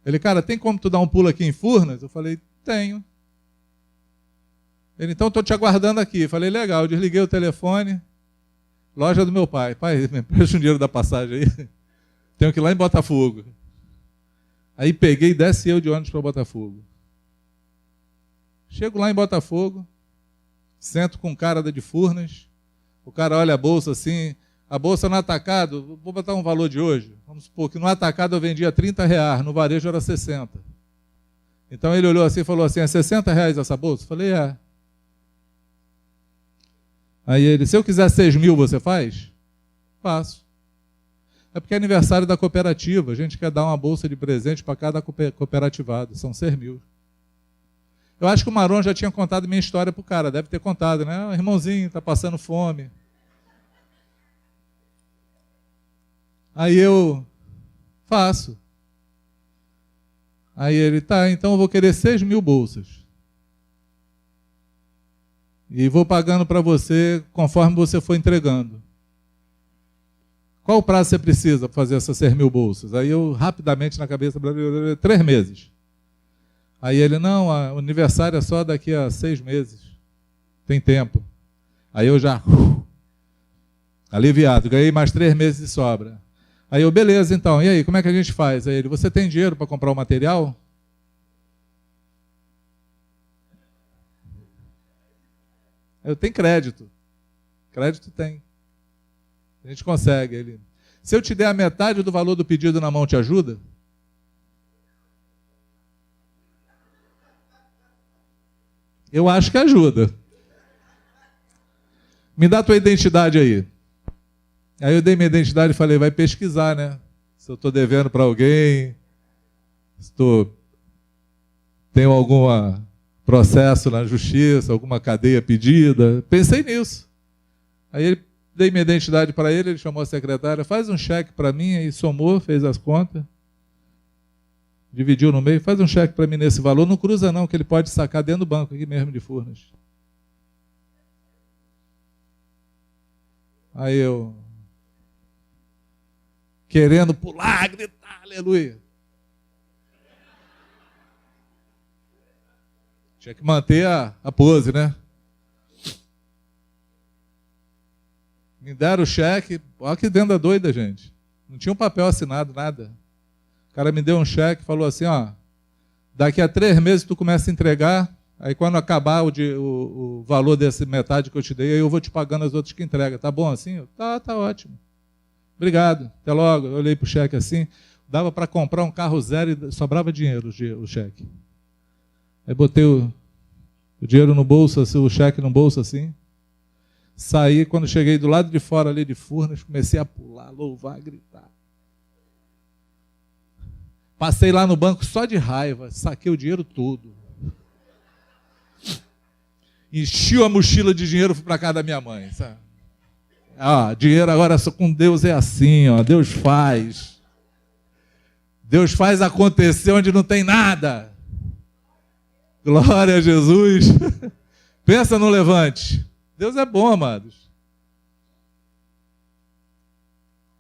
Ele, cara, tem como tu dar um pulo aqui em Furnas? Eu falei, tenho. Ele, então estou te aguardando aqui. Eu falei, legal. Eu desliguei o telefone. Loja do meu pai. Pai, me empresta um dinheiro da passagem aí. Tenho que ir lá em Botafogo. Aí peguei e desci eu de ônibus para Botafogo. Chego lá em Botafogo, sento com um cara de Furnas. O cara olha a bolsa assim, a bolsa no atacado, vou botar um valor de hoje. Vamos supor que no atacado eu vendia R$30, no varejo era 60. Então ele olhou assim e falou assim, é R$60 essa bolsa? Eu falei, é. Aí ele, se eu quiser 6.000, você faz? Faço. É porque é aniversário da cooperativa, a gente quer dar uma bolsa de presente para cada cooperativado, são 6.000. Eu acho que o Maron já tinha contado minha história para o cara, deve ter contado, né? Irmãozinho, está passando fome. Aí eu faço. Aí ele, tá, então eu vou querer 6.000 bolsas. E vou pagando para você conforme você for entregando. Qual o prazo você precisa para fazer essas 6.000 bolsas? Aí eu, rapidamente na cabeça, 3 meses. Aí ele, não, o aniversário é só daqui a 6 meses. Tem tempo. Aí eu já, aliviado, ganhei mais 3 meses de sobra. Aí eu, beleza então, e aí, como é que a gente faz? Aí ele, você tem dinheiro para comprar o material? Eu tenho crédito. Crédito tem. A gente consegue. Ele, se eu te der a metade do valor do pedido na mão, te ajuda? Eu acho que ajuda. Me dá a tua identidade aí. Aí eu dei minha identidade e falei, vai pesquisar, né? Se eu estou devendo para alguém, se tenho algum processo na justiça, alguma cadeia pedida. Pensei nisso. Aí ele dei minha identidade para ele, ele chamou a secretária, faz um cheque para mim, aí somou, fez as contas, dividiu no meio, faz um cheque para mim nesse valor, não cruza não, que ele pode sacar dentro do banco aqui mesmo de Furnas. Aí eu, querendo pular, gritar, aleluia. Tinha que manter a pose, né? Me deram o cheque, olha que venda doida, gente. Não tinha um papel assinado, nada. O cara me deu um cheque e falou assim, ó, daqui a 3 meses tu começa a entregar, aí quando acabar o valor dessa metade que eu te dei, aí eu vou te pagando as outras que entrega. Tá bom assim? Eu, tá ótimo. Obrigado, até logo. Eu olhei pro cheque assim, dava para comprar um carro zero e sobrava dinheiro o cheque. Aí botei o dinheiro no bolso, assim, o cheque no bolso assim. Saí, quando cheguei do lado de fora ali de Furnas, comecei a pular, louvar, gritar. Passei lá no banco só de raiva, saquei o dinheiro todo. Enchi a mochila de dinheiro, fui para casa da minha mãe. Sabe? Dinheiro agora só com Deus é assim, ó, Deus faz. Deus faz acontecer onde não tem nada. Glória a Jesus. Pensa no levante. Deus é bom, amados.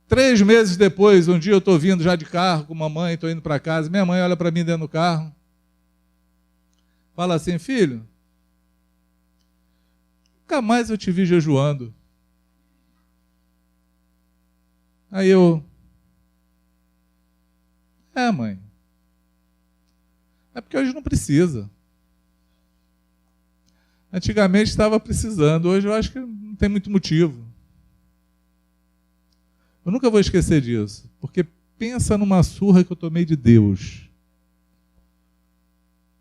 3 meses depois, um dia eu estou vindo já de carro com mamãe, estou indo para casa, minha mãe olha para mim dentro do carro, fala assim, filho, nunca mais eu te vi jejuando. Aí eu, mãe, é porque hoje não precisa. Antigamente estava precisando, hoje eu acho que não tem muito motivo. Eu nunca vou esquecer disso, porque pensa numa surra que eu tomei de Deus.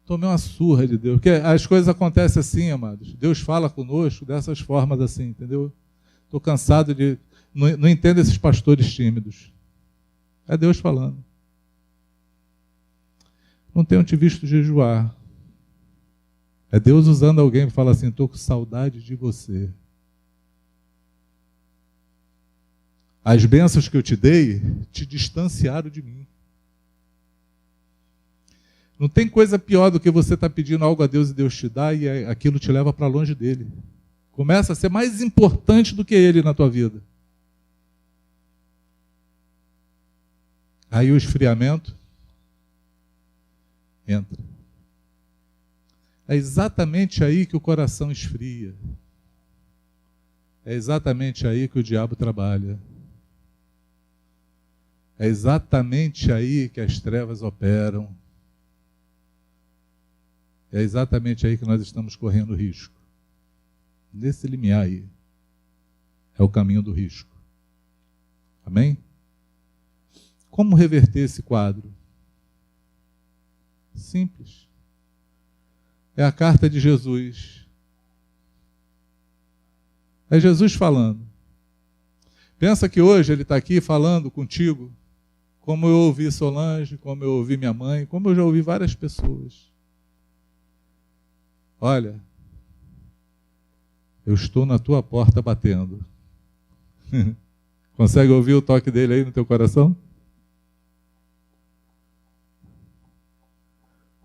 Tomei uma surra de Deus, porque as coisas acontecem assim, amados. Deus fala conosco dessas formas assim, entendeu? Estou cansado de... Não entendo esses pastores tímidos. É Deus falando. Não tenho te visto jejuar. É Deus usando alguém que fala assim, estou com saudade de você. As bênçãos que eu te dei te distanciaram de mim. Não tem coisa pior do que você estar pedindo algo a Deus e Deus te dá e aquilo te leva para longe dele. Começa a ser mais importante do que ele na tua vida. Aí o esfriamento. entra. É exatamente aí que o coração esfria. É exatamente aí que o diabo trabalha. É exatamente aí que as trevas operam. É exatamente aí que nós estamos correndo risco. Nesse limiar aí. É o caminho do risco. Amém? Como reverter esse quadro? Simples. É a carta de Jesus. É Jesus falando. Pensa que hoje ele está aqui falando contigo, como eu ouvi Solange, como eu ouvi minha mãe, como eu já ouvi várias pessoas. Olha, eu estou na tua porta batendo. Consegue ouvir o toque dele aí no teu coração?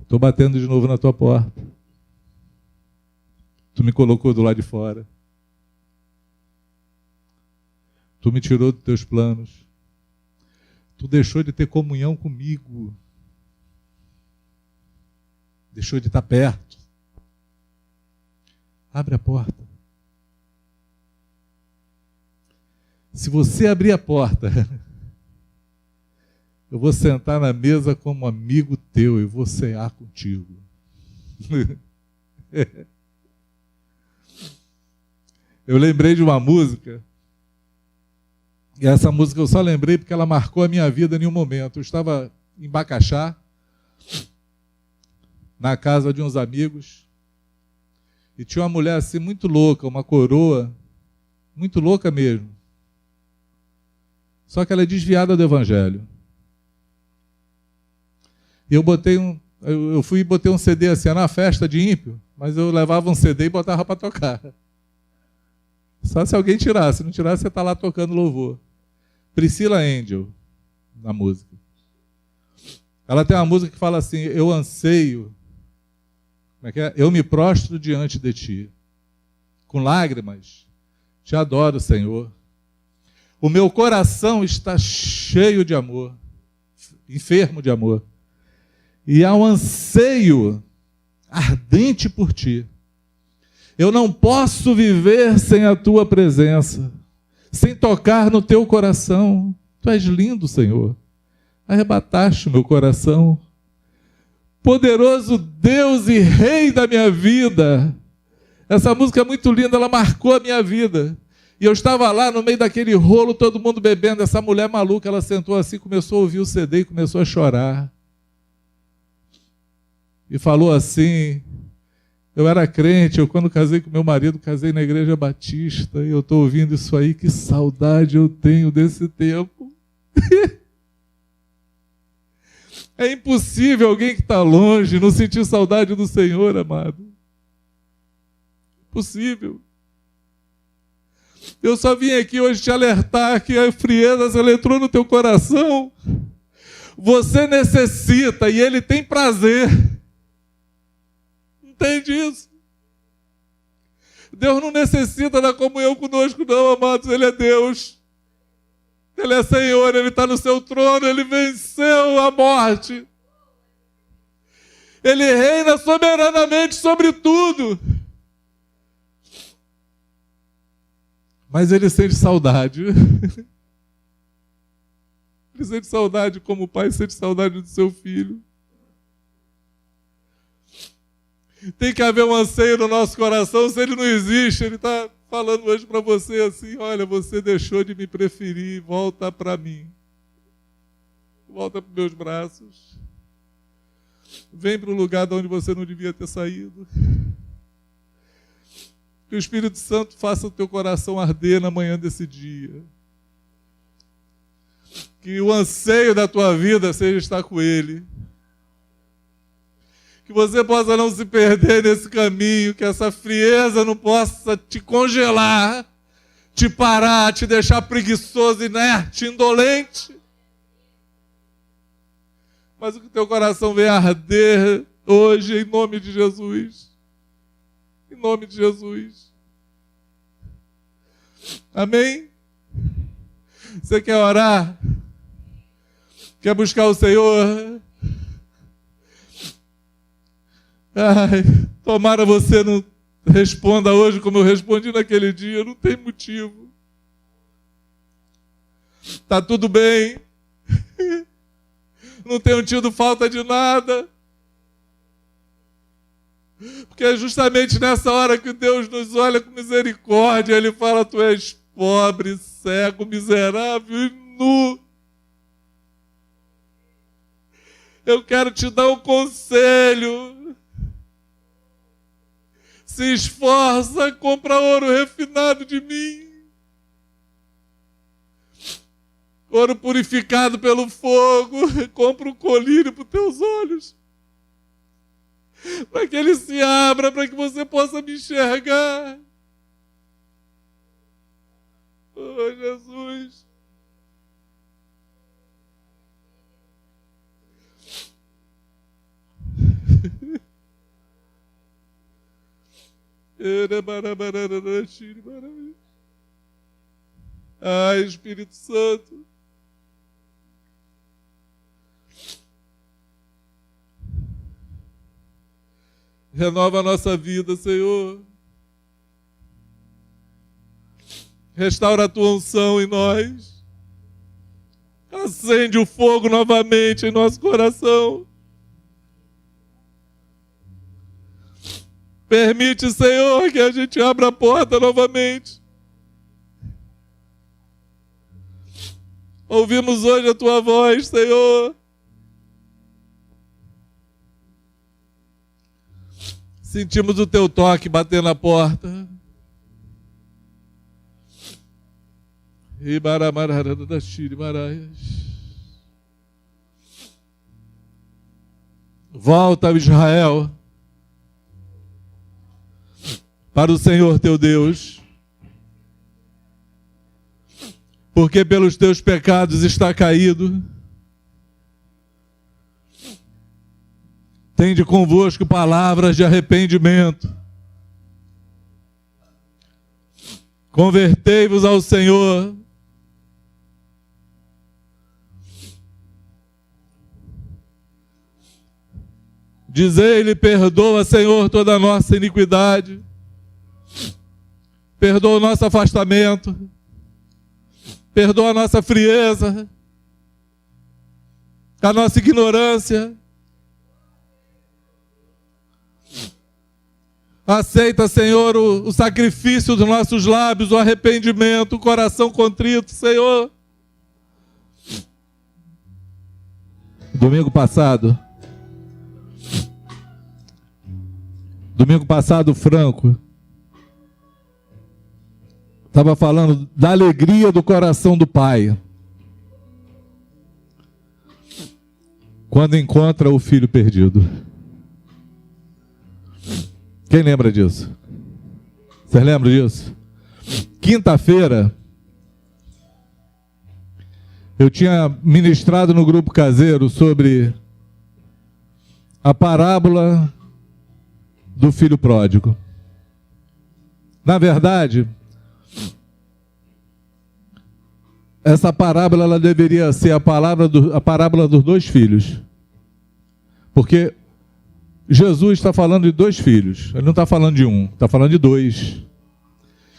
Estou batendo de novo na tua porta. Tu me colocou do lado de fora. Tu me tirou dos teus planos. Tu deixou de ter comunhão comigo. Deixou de estar perto. Abre a porta. Se você abrir a porta, eu vou sentar na mesa como amigo teu e vou cear contigo. Eu lembrei de uma música, e essa música eu só lembrei porque ela marcou a minha vida em um momento. Eu estava em Bacaxá, na casa de uns amigos, e tinha uma mulher assim muito louca, uma coroa, muito louca mesmo. Só que ela é desviada do evangelho. E eu fui e botei um CD assim, era uma festa de ímpio, mas eu levava um CD e botava para tocar. Só se alguém tirasse, se não tirasse, você está lá tocando louvor. Priscila Angel, na música. Ela tem uma música que fala assim, eu anseio, como é que é? Eu me prostro diante de ti, com lágrimas, te adoro, Senhor. O meu coração está cheio de amor, enfermo de amor. E há um anseio ardente por ti. Eu não posso viver sem a tua presença, sem tocar no teu coração. Tu és lindo, Senhor. Arrebataste o meu coração. Poderoso Deus e Rei da minha vida. Essa música é muito linda, ela marcou a minha vida. E eu estava lá no meio daquele rolo, todo mundo bebendo. Essa mulher maluca, ela sentou assim, começou a ouvir o CD e começou a chorar. E falou assim, eu era crente, eu quando casei com meu marido, casei na igreja batista, e eu estou ouvindo isso aí, que saudade eu tenho desse tempo. É impossível alguém que está longe não sentir saudade do Senhor, amado. Impossível. Eu só vim aqui hoje te alertar que a frieza, se ela entrou no teu coração, você necessita e Ele tem prazer. Entende isso? Deus não necessita da comunhão conosco, não, amados. Ele é Deus. Ele é Senhor, Ele está no seu trono, Ele venceu a morte. Ele reina soberanamente sobre tudo. Mas Ele sente saudade. Ele sente saudade como o pai sente saudade do seu filho. Tem que haver um anseio no nosso coração. Se ele não existe, Ele está falando hoje para você assim, olha, você deixou de me preferir, volta para mim. Volta para os meus braços. Vem para o lugar de onde você não devia ter saído. Que o Espírito Santo faça o teu coração arder na manhã desse dia. Que o anseio da tua vida seja estar com Ele. Que você possa não se perder nesse caminho, que essa frieza não possa te congelar, te parar, te deixar preguiçoso, inerte, indolente. Mas que o teu coração venha arder hoje, em nome de Jesus. Em nome de Jesus. Amém? Você quer orar? Quer buscar o Senhor? Ai, tomara você não responda hoje como eu respondi naquele dia. Não tem motivo. Tá tudo bem. Não tenho tido falta de nada. Porque é justamente nessa hora que Deus nos olha com misericórdia. Ele fala: tu és pobre, cego, miserável e nu. Eu quero te dar um conselho. Se esforça, compra ouro refinado de mim. Ouro purificado pelo fogo. Compra um colírio para os teus olhos. Para que ele se abra, para que você possa me enxergar. Oh, Jesus. Ai, Espírito Santo. Renova a nossa vida, Senhor. Restaura a tua unção em nós. Acende o fogo novamente em nosso coração. Permite, Senhor, que a gente abra a porta novamente. Ouvimos hoje a tua voz, Senhor. Sentimos o teu toque bater na porta. Volta, Israel, para o Senhor teu Deus, porque pelos teus pecados está caído. Tende convosco palavras de arrependimento. Convertei-vos ao Senhor. Dizei-lhe: perdoa, Senhor, toda a nossa iniquidade. Perdoa o nosso afastamento. Perdoa a nossa frieza. A nossa ignorância. Aceita, Senhor, o sacrifício dos nossos lábios, o arrependimento, o coração contrito, Senhor. Domingo passado, Franco estava falando da alegria do coração do pai quando encontra o filho perdido. Quem lembra disso? Vocês lembram disso? Quinta-feira, eu tinha ministrado no grupo caseiro sobre a parábola do filho pródigo. Na verdade, essa parábola ela deveria ser a parábola dos dois filhos. Porque Jesus está falando de dois filhos. Ele não está falando de um, está falando de dois.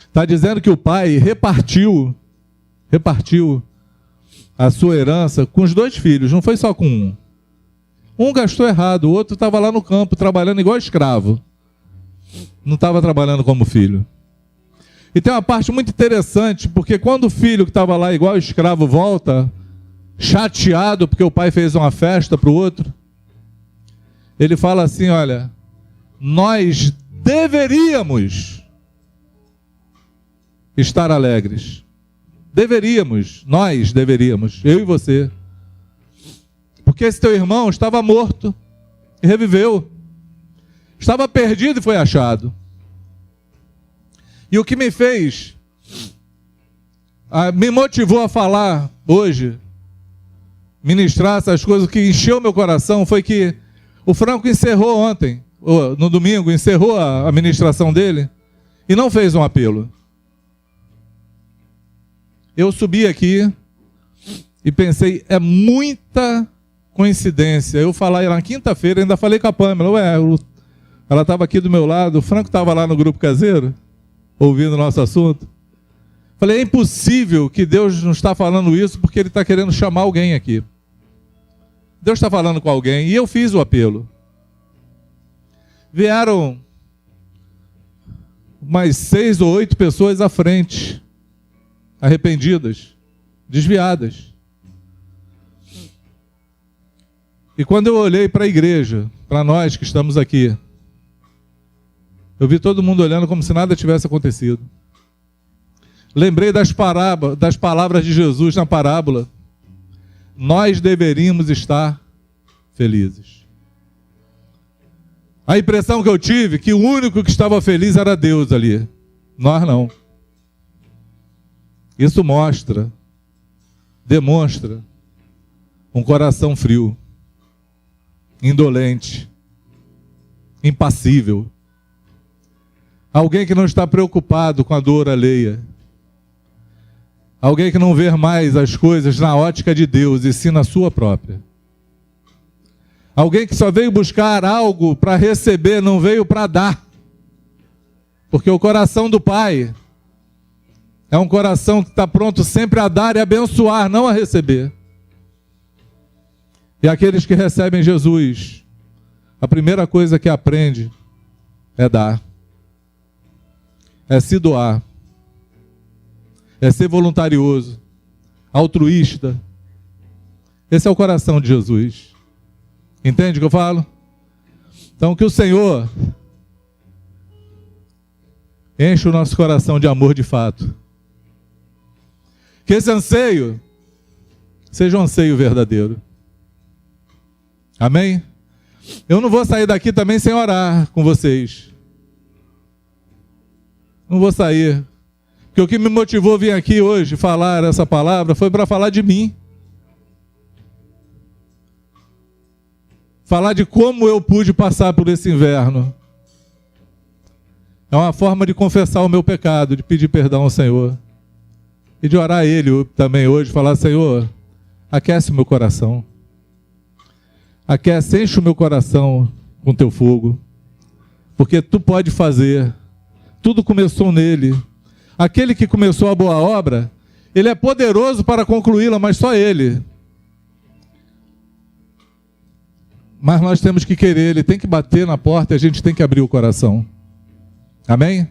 Está dizendo que o pai repartiu a sua herança com os dois filhos, não foi só com um. Um gastou errado, o outro estava lá no campo, trabalhando igual escravo. Não estava trabalhando como filho. E tem uma parte muito interessante, porque quando o filho que estava lá igual escravo volta, chateado porque o pai fez uma festa para o outro, ele fala assim: olha, nós deveríamos estar alegres. Nós deveríamos, eu e você. Porque esse teu irmão estava morto e reviveu. Estava perdido e foi achado. E o que me fez, me motivou a falar hoje, ministrar essas coisas, que encheu meu coração, foi que o Franco encerrou ontem, no domingo, encerrou a ministração dele e não fez um apelo. Eu subi aqui e pensei, é muita coincidência eu falar na quinta-feira, ainda falei com a Pâmela, Ela estava aqui do meu lado, o Franco estava lá no grupo caseiro, ouvindo o nosso assunto. Falei, é impossível que Deus não está falando isso porque Ele está querendo chamar alguém aqui. Deus está falando com alguém, e eu fiz o apelo. Vieram umas 6 ou 8 pessoas à frente, arrependidas, desviadas. E quando eu olhei para a igreja, para nós que estamos aqui, eu vi todo mundo olhando como se nada tivesse acontecido. Lembrei das palavras de Jesus na parábola. Nós deveríamos estar felizes. A impressão que eu tive é que o único que estava feliz era Deus ali. Nós não. Isso demonstra um coração frio, indolente, impassível. Alguém que não está preocupado com a dor alheia. Alguém que não vê mais as coisas na ótica de Deus e sim na sua própria. Alguém que só veio buscar algo para receber, não veio para dar. Porque o coração do Pai é um coração que está pronto sempre a dar e abençoar, não a receber. E aqueles que recebem Jesus, a primeira coisa que aprende é dar. É se doar. É ser voluntarioso, altruísta. Esse é o coração de Jesus. Entende o que eu falo? Então que o Senhor enche o nosso coração de amor de fato. Que esse anseio seja um anseio verdadeiro. Amém? Eu não vou sair daqui também sem orar com vocês. Não vou sair. Porque o que me motivou a vir aqui hoje falar essa palavra foi para falar de mim. Falar de como eu pude passar por esse inverno. É uma forma de confessar o meu pecado, de pedir perdão ao Senhor. E de orar a Ele também hoje, falar, Senhor, aquece o meu coração. Aquece, enche o meu coração com teu fogo. Porque tu pode fazer. Tudo começou nele. Aquele que começou a boa obra, ele é poderoso para concluí-la, mas só ele. Mas nós temos que querer, ele tem que bater na porta e a gente tem que abrir o coração. Amém?